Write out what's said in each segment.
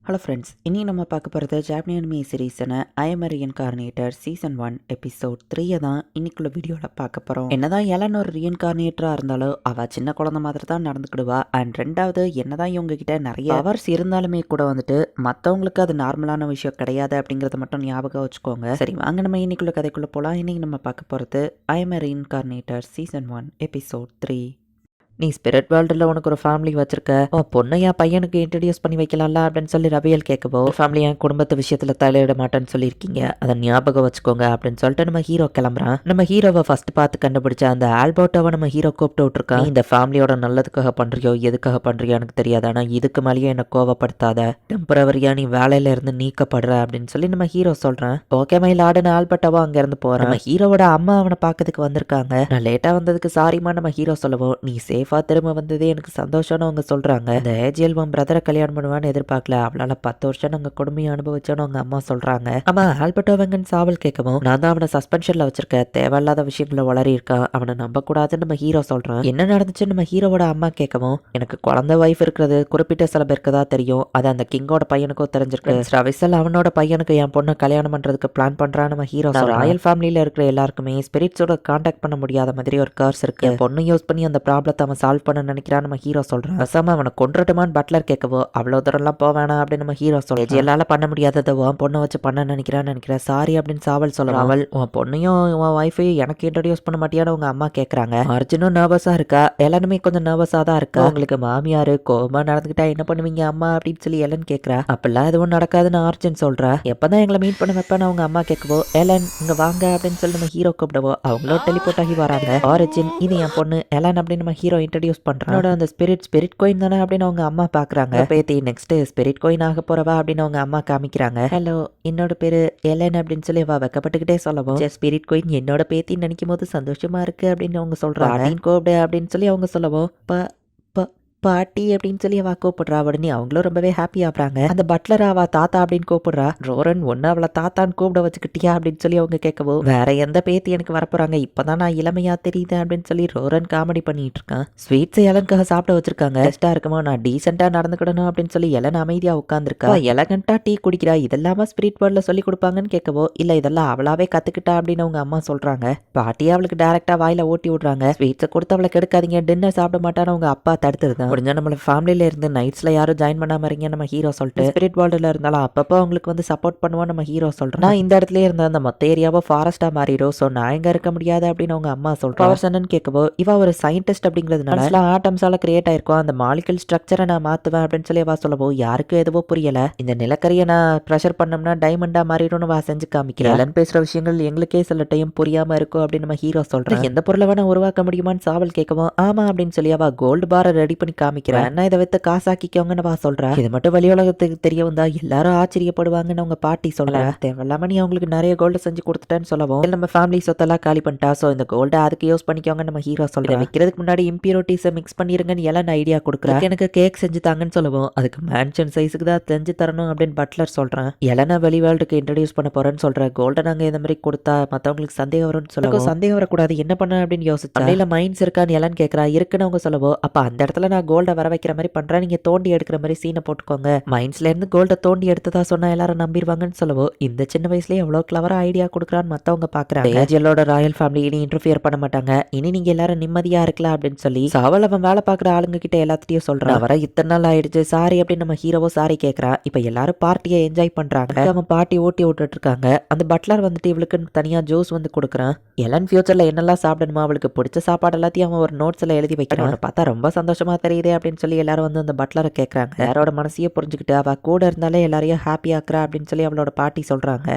Hello friends, இனி நம்ம பார்க்க போகிறது ஜாப்பனீஸ் அனிமே சீரீஸான I am reincarnator season 1 episode 3 தான் இன்னைக்குள்ள வீடியோவில் பார்க்க போகிறோம். என்னதான் எலன் ஒரு ரீஇன்கார்னேட்டராக இருந்தாலும் அவள் சின்ன குழந்தை மாதிரி தான் நடந்துக்கிடுவா. அண்ட் ரெண்டாவது, என்னதான் இவங்க கிட்ட நிறைய பவர்ஸ் இருந்தாலுமே கூட வந்துட்டு மற்றவங்களுக்கு அது நார்மலான விஷயம் கிடையாது அப்படிங்கிறத மட்டும் ஞாபகம் வச்சுக்கோங்க. சரி, வாங்க நம்ம இன்னைக்குள்ள கதைக்குள்ளே போகலாம். இன்னைக்கு நம்ம பார்க்க போகிறது ஐ எம் ரீஇன்கார்னேட்டர் சீசன் 1 எபிசோட் 3. நீ ஸ்பிரிட் வேர்ல்டில் உனக்கு ஒரு ஃபேமிலி வச்சிருக்க, உன் பொண்ணை என் பையனுக்கு இன்ட்ரடியூஸ் பண்ணி வைக்கலாம்ல அப்படின்னு சொல்லி ரவியல் கேட்கவோ, ஃபேமிலி என் குடும்பத்து விஷயத்தில் தலையிட மாட்டேன்னு சொல்லியிருக்கீங்க, அதை ஞாபகம் வச்சுக்கோங்க அப்படின்னு சொல்லிட்டு நம்ம ஹீரோ கிளம்புறான். நம்ம ஹீரோவை ஃபர்ஸ்ட் பார்த்து கண்டுபிடிச்ச அந்த ஆல்பர்ட்டோவை நம்ம ஹீரோ கூப்பிட்டு விட்டுருக்கான். இந்த ஃபேமிலியோட நல்லதுக்காக பண்றியோ எதுக்காக பண்றியோ எனக்கு தெரியாது, ஆனால் இதுக்கு மேலேயே என்னை கோவப்படுத்தாத, டெம்பரவரியா நீ வேலையில இருந்து நீக்கப்படுற அப்படின்னு சொல்லி நம்ம ஹீரோ சொல்றேன். ஓகே மயில் ஆடுன ஆல்பர்ட்டோவா அங்க இருந்து போறான். நம்ம ஹீரோவோட அம்மா அவனை பார்க்கறதுக்கு வந்திருக்காங்க. நான் லேட்டா வந்ததுக்கு சாரிமா நம்ம ஹீரோ சொல்லவும், நீ சேஃபா திரும்ப வந்ததே எனக்கு சந்தோஷம்னு அவங்க சொல்றாங்க. இந்த ஏஜிஎல் உன் பிரதரை கல்யாணம் பண்ணுவான்னு எதிர்பார்க்கல, அவளால 10 வருஷம் நாங்க கொடுமையை அனுபவிச்சோன்னு அவங்க அம்மா சொல்றாங்க. ஆமா, ஆல்பர்ட்டோ வெங்கன் சாவல் கேட்கவும், நான் தான் அவனை சஸ்பென்ஷன்ல வச்சிருக்கேன், தேவையில்லாத விஷயங்களை வளரி இருக்கான், அவனை நம்ப கூடாதுன்னு நம்ம ஹீரோ சொல்றான். என்ன நடந்துச்சுன்னு நம்ம ஹீரோவோட அம்மா கேட்கவும், எனக்கு குழந்தை வைஃப் இருக்கிறது குறிப்பிட்ட சில பேருக்கு தான் தெரியும், அது அந்த கிங்கோட பையனுக்கும் தெரிஞ்சிருக்கு. ரவிசல் அவனோட பையனுக்கு என் பொண்ணு கல்யாணம் பண்றதுக்கு பிளான் பண்றான். நம்ம ஹீரோ ராயல் ஃபேமிலியில இருக்கிற எல்லாருக்குமே ஸ்பிரிட்ஸோட கான்டாக்ட் பண்ண முடியாத மாதிரி ஒரு கர்ஸ் இருக்கு, பொண்ணு யூஸ் பண்ணி அந்த ப்ராப்ளத்தை அவன் சால்வ் பண்ண நினைக்கிறான். நம்ம ஹீரோ சொல்றான். அசாம அவனை கொன்றட்டுமான்னு பட்லர் கேட்கவோ, அவ்வளவு தூரம்லாம் போவேணா அப்படின்னு நம்ம ஹீரோ சொல்றான். எல்லால பண்ண முடியாததை உன் பொண்ணை வச்சு பண்ண நினைக்கிறேன் சாரி அப்படின்னு சாவல் சொல்றான். அவள் உன் பொண்ணையும் உன் ஒய்ஃபையும் எனக்கு இன்ட்ரடியூஸ் பண்ண மாட்டியான்னு உங்க அம்மா கேட்கறாங்க. அர்ஜுனும் நர்வஸா இருக்கா, எல்லாருமே கொஞ்சம் நர்வஸா தான் இருக்கா. உங்களுக்கு மாமியாரு கோபமா நடந்துக்கிட்டா என்ன பண்ணுவீங்க அம்மா அப்படின்னு சொல்லி எலன் கேட்கறா. அப்பெல்லாம் எதுவும் நடக்காதுன்னு அர்ஜுன் சொல்றா. எப்பதான் எங்களை மீட் பண்ண வைப்பேன்னு அவங்க அம்மா கேட்கவோ, எலன் இங்க வாங்க அப்படின்னு சொல்லி நம்ம ஹீரோ கூப்பிடவோ, அவங்களோ டெலிபோர்ட் ஆகி வராங்க. ஆரிஜின் இது என் பொண்ணு எலன் அப்படின்னு நம்ம ஹீரோ இன்ட்ரடியூஸ் பண்றான். அந்த ஸ்பிரிட் கோயின் தானே அப்படின்னு அவங்க அம்மா பாக்குறாங்க. பேத்தி நெக்ஸ்ட் ஸ்பிரிட் கோயின் ஆக போறவா அப்படின்னு அவங்க அம்மா காமிக்கிறாங்க. ஹலோ, என்னோட பேரு எலன் அப்படின்னு சொல்லி அவ வெக்கப்பட்டுக்கிட்டே சொல்லவும், ஸ்பிரிட் கோயின் என்னோட பேத்தின்னு நினைக்கும் போது சந்தோஷமா இருக்கு அப்படின்னு அவங்க சொல்றாங்க. கோப்டு அப்படின்னு சொல்லி அவங்க சொல்லவும், பாட்டி அப்படின்னு சொல்லி அவ கூப்பிடுறா. உடனே அவங்களும் ரொம்பவே ஹாப்பி ஆகுறாங்க. அந்த பட்லர் அவ தாத்தா அப்படின்னு கூப்பிடுறா. ரோரன் ஒன்னு அவளை தாத்தான்னு கூப்பிட வச்சுக்கிட்டியா அப்படின்னு சொல்லி அவங்க கேட்கவும், வேற எந்த பேத்தி எனக்கு வரப்போறாங்க, இப்பதான் நான் இளமையா தெரியுது அப்படின்னு சொல்லி ரோரன் காமெடி பண்ணிட்டு இருக்கான். ஸ்வீட்ஸ் எலனுக்காக சாப்பிட வச்சிருக்காங்க. டெஸ்டா இருக்குமா, நான் டீசெண்டா நடந்துக்கிடணும் அப்படின்னு சொல்லி எலன் அமைதியா உட்காந்துருக்கா. எலகண்டா டீ குடிக்கிறா, இதெல்லாம ஸ்பிரிட் வேர்ல்ட்ல சொல்லி கொடுப்பாங்கன்னு கேட்கவோ, இல்ல இதெல்லாம் அவளாவே கத்துக்கிட்டா அப்படின்னு அவங்க அம்மா சொல்றாங்க. பாட்டி அவளுக்கு டைரக்டா வாயில ஊட்டி விடுறாங்க. ஸ்வீட்ஸை கொடுத்து அவளை கெடுக்காதீங்க, டின்னர் சாப்பிட மாட்டான்னு அவங்க அப்பா தடுத்துருதான். முடிஞ்சா நம்மள ஃபேமிலியில இருந்து நைட்ஸ்ல யாரும் ஜாயின் பண்ணாம இருங்க நம்ம ஹீரோ சொல்லிட்டு ஸ்பிரிட் வேர்ல்டுல இருந்தாலும் அப்பப்போ அவங்களுக்கு வந்து சப்போர்ட் பண்ணுவோம் நம்ம ஹீரோ சொல்றேன். நான் இந்த இடத்துல இருந்த அந்த மொத்த ஏரியாவோ ஃபாரஸ்டா மாறிடும், ஸோ நான் எங்க இருக்க முடியாது அப்படின்னு அவங்க அம்மா சொல்றாங்க. கேட்கவோ, இவ ஒரு சயின்டிஸ்ட் அப்படிங்கிறதுனால ஆட்டம்ஸால கிரியேட் ஆயிருக்கும், அந்த மாலிகுல் ஸ்ட்ரக்சரை நான் மாத்துவேன் அப்படின்னு சொல்லி அவ சொல்லவோ, யாருக்கும் எதுவோ புரியல. இந்த நிலக்கரியை நான் ப்ரெஷர் பண்ணோம்னா டைமண்டா மாறிடும்னு வா செஞ்சு காமிக்கிறேன். எலன் பேசுற விஷயங்கள் எங்களுக்கே சில டைம் புரியாம இருக்கும் அப்படின்னு நம்ம ஹீரோ சொல்றேன். எந்த பொருளை வேணா உருவாக்க முடியுமான்னு சாவல் கேட்கவும், ஆமா அப்படின்னு சொல்லி அவ கோல்டு பாரை ரெடி பண்ணி காமிக்கிறேன். இதை வித்து காசாக்கிக்கோங்கன்னு வா சொல்றா. இது மட்டும் வெளி உலகத்துக்கு தெரிய வந்தா எல்லாரும் ஆச்சரியப்படுவாங்கன்னு அவங்க பாட்டி சொல்ல, தேவையில்லாம நீ அவங்களுக்கு நிறைய கோல்டு செஞ்சு கொடுத்துட்டேன்னு சொல்லவும், நம்ம ஃபேமிலி சொத்தெல்லாம் காலி பண்ணிட்டா, சோ இந்த கோல்டை அதுக்கு யூஸ் பண்ணிக்கோங்க நம்ம ஹீரோ சொல்றேன். விற்கிறதுக்கு முன்னாடி இம்பியூரிட்டிஸை மிக்ஸ் பண்ணிருங்கன்னு எல்லாம் ஐடியா கொடுக்குறேன். எனக்கு கேக் செஞ்சு தாங்கன்னு சொல்லவும், அதுக்கு மேன்ஷன் சைஸுக்கு தான் செஞ்சு தரணும் அப்படின்னு பட்லர் சொல்றேன். எலனா வெளி வேர்ல்டுக்கு இன்ட்ரடியூஸ் பண்ண போறேன்னு சொல்றேன். கோல்டை நாங்க இந்த மாதிரி கொடுத்தா மத்தவங்களுக்கு சந்தேகம் வரும்னு சொல்லவும், சந்தேகம் வரக்கூடாது என்ன பண்ண அப்படின்னு யோசிச்சா, மைண்ட்ஸ் இருக்கான்னு எலன் கேட்கறா. இருக்குன்னு அவங்க சொல்லவோ, அப்ப அந்த இடத்துல நான் கோல்டை வர வைக்கிற மாதிரி பண்றேன், நீங்க தோண்டி எடுக்கிற மாதிரி சீனை போட்டுக்கோங்க, மைண்ட்ஸ்ல இருந்து கோல்ட தோண்டி எடுத்ததா சொன்னா எல்லாரும் நம்பிடுவாங்கன்னு சொல்லவோ, இந்த சின்ன வயசுலயே எவ்வளவு கிளவரா ஐடியா கொடுக்குறான்னு மத்தவங்க பாக்குறாங்க. ஏஜிஎல்லோட ராயல் ஃபேமிலி இனி இன்டர்ஃபியர் பண்ண மாட்டாங்க, இனி நீங்க எல்லாரும் நிம்மதியா இருக்கலாம் அப்படின்னு சொல்லி சாவல் அவன் வேலை பாக்குற ஆளுங்க கிட்ட எல்லாத்தையும் சொல்றான். வர இத்தனை நாள் ஆயிடுச்சு சாரி அப்படின்னு நம்ம ஹீரோவோ சாரி கேட்கறான். இப்ப எல்லாரும் பார்ட்டியை என்ஜாய் பண்றாங்க. அவன் பார்ட்டி ஓட்டி விட்டுட்டு இருக்காங்க. அந்த பட்லர் வந்துட்டு இவளுக்கு தனியா ஜூஸ் வந்து கொடுக்குறான். எலன் ஃபியூச்சர்ல என்னெல்லாம் சாப்பிடணுமா அவளுக்கு பிடிச்ச சாப்பாடு எல்லாத்தையும் அவன் ஒரு நோட்ஸ்ல எழுதி வைக்கிறான். பார்த்தா ரொம்ப சந்தோஷமா தெரியுது அப்படின்னு சொல்லி எல்லாரும் வந்து அந்த பட்லரை கேட்கறாங்க. யாரோட மனசையே புரிஞ்சுக்கிட்டு அவ கூட இருந்தாலே எல்லாரையும் ஹாப்பி ஆக்குறா அப்படின்னு சொல்லி அவளோட பாட்டி சொல்றாங்க.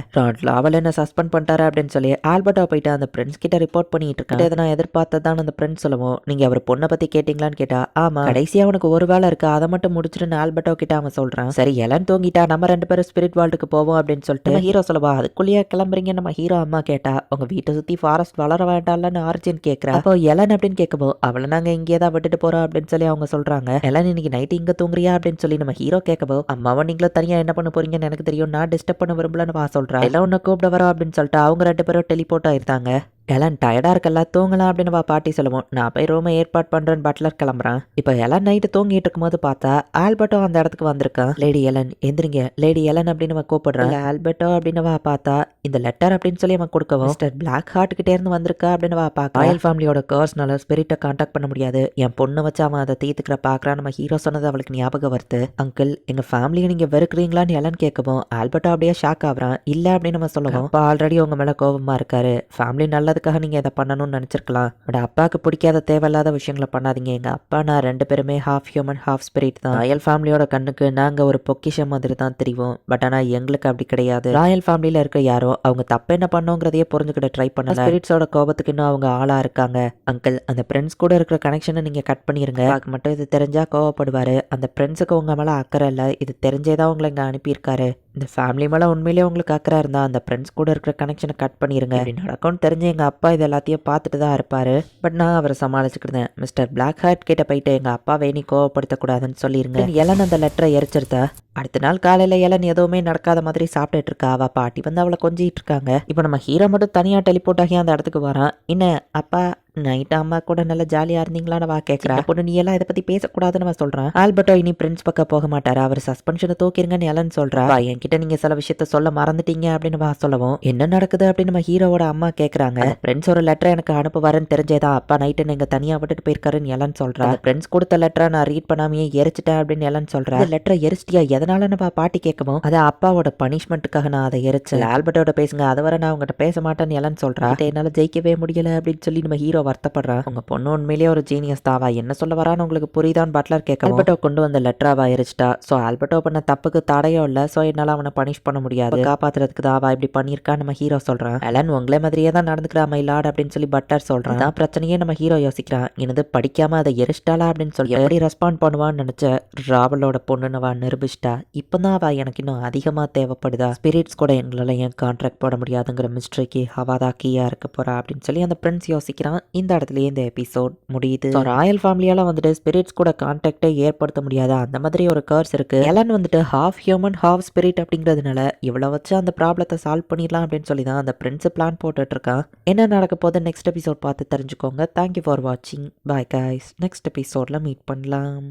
அவள் என்ன சஸ்பெண்ட் பண்ணிட்டாரு அப்படின்னு சொல்லி ஆல்பர்ட்டா போயிட்டு அந்த பிரின்ஸ் கிட்ட ரிப்போர்ட் பண்ணிட்டு இருக்காங்க. இதை நான் எதிர்பார்த்ததான் அந்த பிரின்ஸ் சொல்லவும், நீங்க அவர் பொண்ணை பத்தி கேட்டீங்களான்னு கேட்டா, ஆமா கடைசியா அவனுக்கு ஒரு வேலை இருக்கு, அதை மட்டும் முடிச்சுட்டு ஆல்பர்ட்டோ கிட்ட அவன் சொல்றான். சரி எலன் தூங்கிட்டா, நம்ம 2 பேரும் ஸ்பிரிட் வேர்ல்டுக்கு போவோம் அப்படின்னு சொல்லிட்டு ஹீரோ சொல்லவா, அதுக்குள்ளேயே கிளம்புறீங்க நம்ம ஹீரோ அம்மா கேட்டா, உங்க வீட்டை சுத்தி ஃபாரஸ்ட் வளர வேண்டாம்னு ஆர்ஜின் கேட்கறா. அப்போ எலன் அப்படின்னு கேட்கவோ, அவளை நாங்க இங்கே தான் விட்டுட்டு போறோம் அப்படின்னு சொல்லி அவங்க சொல்றாங்க. எலன் இன்னைக்கு நைட் இங்க தூங்குறியா அப்படின்னு சொல்லி நம்ம ஹீரோ கேட்கவோ, அம்மாவை நீங்களும் தனியா என்ன பண்ண போறீங்கன்னு எனக்கு தெரியும், நான் டிஸ்டர்ப் பண்ண விரும்பலன்னு வா சொல்றா. எல்லாம் ஒன்னு கூப்பிட வரோம் அப்படின்னு சொல்லிட்டு அவங்க 2 பேரும் டெலிபோர்ட் ஆயிருந்தாங்க. எலன் டயர்டா இருக்கல, தூங்கலாம் அப்படின்னு பாட்டி சொல்லுவோம். நான் போய் ரூமை ஏற்பாடு பண்றேன்னு பட்லர் கிளம்புறான். இப்போ எலன் நைட்டு தூங்கிட்டு இருக்கும்போது பார்த்தா ஆல்பர்ட்டோ அந்த இடத்துக்கு வந்திருக்கான். லேடி எலன் எந்திரிங்க, லேடி எலன் அப்படின்னு அவன் கூப்பிடுறான். ஆல்பர்ட்டோ அப்படின்னு பார்த்தா இந்த லெட்டர் அப்படின்னு சொல்லி அவன் கொடுக்கவும், மிஸ்டர் பிளாக் ஹார்ட் கிட்டே இருந்து வந்திருக்கா அப்படின்னு பார்க்க, ராயல் ஃபேமிலியோட கர்ஸ்னால ஸ்பிரிட்டை கான்டாக்ட் பண்ண முடியாது, என் பொண்ணை வச்சு அவன் அதை தீர்த்துக்கிற பாக்குறான். நம்ம ஹீரோ சொன்னது அவளுக்கு ஞாபகம் வருது. அங்கிள், எங்க ஃபேமிலியை நீங்க வெறுக்கிறீங்களான்னு எலன் கேட்கவும் ஆல்பர்ட்டோ அப்படியே ஷாக் ஆகுறான். இல்ல அப்படின்னு நம்ம சொல்லுவோம். அப்பா ஆல்ரெடி உங்க மேல கோபமா இருக்காரு, ஃபேமிலி நல்லதுக்காக நீங்க இதை பண்ணணும்னு நினைச்சிருக்கலாம், பட் அப்பாவுக்கு பிடிக்காத தேவையில்லாத விஷயங்களை பண்ணாதீங்க. எங்க அப்பா நான் 2 பேருமே ஹாஃப் ஹியூமன் ஹாஃப் ஸ்பிரிட் தான். ராயல் ஃபேமிலியோட கண்ணுக்கு நாங்க ஒரு பொக்கிஷம் மாதிரி தான் தெரியும், பட் ஆனா எங்களுக்கு அப்படி கிடையாது. ராயல் ஃபேமிலியில இருக்க யாரோ அவங்க தப்பு என்ன பண்ணோங்கிறதையே புரிஞ்சுக்கிட்ட ட்ரை பண்ணல. ஸ்பிரிட்ஸோட கோபத்துக்கு இன்னும் அவங்க ஆளா இருக்காங்க. அங்கிள், அந்த பிரின்ஸ் கூட இருக்கிற கனெக்ஷனை நீங்க கட் பண்ணிருங்க. அவருக்கு மட்டும் இது தெரிஞ்சா கோவப்படுவாரு. அந்த பிரின்ஸுக்கு உங்க மேல அக்கறை இல்ல, இது தெரிஞ்சேதான் உங்களை இங்க அனுப்பியிருக்காரு. இந்த ஃபேமிலி மேலே உண்மையிலேயே உங்களுக்கு அக்கறை இருந்தால் அந்த ஃப்ரெண்ட்ஸ் கூட இருக்கிற கனெக்ஷனை கட் பண்ணிடுங்க. அப்படி நடக்கும்னு தெரிஞ்சு எங்கள் அப்பா இது எல்லாத்தையும் பார்த்துட்டு தான் இருப்பார். பட் நான் அவரை சமாளிச்சுக்கிட்டேன். மிஸ்டர் பிளாக் ஹார்ட் கிட்ட போயிட்டு எங்கள் அப்பாவை நீ கோவப்படுத்தக்கூடாதுன்னு சொல்லிருங்க. எலன் அந்த லெட்டரை எரிச்சிருத்தா. அடுத்த நாள் காலையில் எலன் எதுவுமே நடக்காத மாதிரி சாப்பிட்டுட்டு இருக்கா. அவள் பாட்டி வந்து அவளை கொஞ்சிட்டு இருக்காங்க. இப்போ நம்ம ஹீரோ மட்டும் தனியாக டெலிபோர்ட் ஆகி அந்த இடத்துக்கு வரான். என்ன அப்பா நைட்டு அம்மா கூட நல்லா ஜாலியாக இருந்தீங்களான்னு வா கேட்குறா. பொண்ணு நீ எல்லாம் இதை பற்றி பேசக்கூடாதுன்னு அவன் சொல்கிறான். ஆல்பர்ட்டோ இனி பிரின்ஸ் பக்கம் போக மாட்டார், அவர் சஸ்பென்ஷனை தூக்கிருங்கன்னு எலன் சொல்கிறா. என்கிட்ட நீங்கள் சில விஷயத்த சொல்ல மறந்துட்டீங்க அப்படின்னு வா சொல்லவும், என்ன நடக்குது அப்படின்னு நம்ம ஹீரோவோட அம்மா கேட்குறாங்க. பிரின்ஸ் ஒரு லெட்டர் எனக்கு அனுப்புவாருன்னு தெரிஞ்சேதான் அப்பா நைட்டு நீங்கள் தனியாக விட்டுட்டு போயிருக்காருன்னு எலன் சொல்கிறா. பிரின்ஸ் கொடுத்த லெட்டரை நான் ரீட் பண்ணாமையே எரிச்சிட்டேன் அப்படின்னு எலன் சொல்கிறா. லெட்டரை எரிச்சிட்டியா, எதனாலன்னு பாட்டி கேட்கவும், அது அப்பாவோட பனிஷ்மெண்ட்டுக்காக நான் அதை எரிச்சேன். ஆல்பர்ட்டோட பேசுங்க, அதை வர நான் உங்ககிட்ட பேச மாட்டேன்னு எலன் சொல்கிறா. என்னால் ஜெயிக்கவே முடியல அப்படின்னு சொல்லி நம்ம ஹீரோ வருத்தப்படுறா. உங்க பொண்ணு உண்மையிலேயே ஒரு ஜீனியஸ் தாவா, என்ன சொல்ல வரான்னு உங்களுக்கு புரியுதான்னு பட்லர் கேட்க, ஆல்பர்ட்டோ கொண்டு வந்த லெட்டராவா எரிச்சிட்டா. ஸோ ஆல்பர்ட்டோ பண்ண தப்புக்கு தடையோ இல்லை, ஸோ என்னால் அவனை பனிஷ் பண்ண முடியாது, காப்பாத்துறதுக்கு தாவா இப்படி பண்ணியிருக்கான்னு நம்ம ஹீரோ சொல்றான். எலன் உங்களே மாதிரியே தான் நடந்துக்கிறா மை லார்ட் அப்படின்னு சொல்லி பட்லர் சொல்றான். தான் பிரச்சனையே நம்ம ஹீரோ யோசிக்கிறான். எனது படிக்காம அதை எரிச்சிட்டாளா அப்படின்னு சொல்லி எப்படி ரெஸ்பாண்ட் பண்ணுவான்னு நினைச்ச ராவலோட பொண்ணுன்னு அவ நிரூபிச்சிட்டா. இப்போதான் அவ எனக்கு இன்னும் அதிகமாக தேவைப்படுதா, ஸ்பிரிட்ஸ் கூட எங்களால் ஏன் கான்ட்ராக்ட் போட முடியாதுங்கிற மிஸ்ட்ரிக்கு அவதா கீயா இருக்க போறா அப்படின்னு சொல்லி அந்த பிரின்ஸ் யோசிக்கிறான். இந்த இடத்துலயே இந்த எபிசோட் முடியுது. ராயல் ஃபேமிலியால வந்துட்டு ஸ்பிரிட்ஸ் கூட கான்டாக்டை ஏற்படுத்த முடியாத அந்த மாதிரி ஒரு கர்ஸ் இருக்கு. எலன் வந்துட்டு ஹாஃப் ஹியூமன் ஹாஃப் ஸ்பிரிட் அப்படிங்கிறதுனால இவ்வளவு வச்சு அந்த ப்ராப்ளத்தை சால்வ் பண்ணிடலாம் அப்படின்னு சொல்லி தான் அந்த பிரின்ஸ் பிளான் போட்டுட்டு இருக்கான். என்ன நடக்க போது நெக்ஸ்ட் எபிசோட் பார்த்து தெரிஞ்சுக்கோங்க. தேங்க்யூ ஃபார் வாட்சிங். Bye guys. நெக்ஸ்ட் எபிசோட்ல மீட் பண்ணலாம்.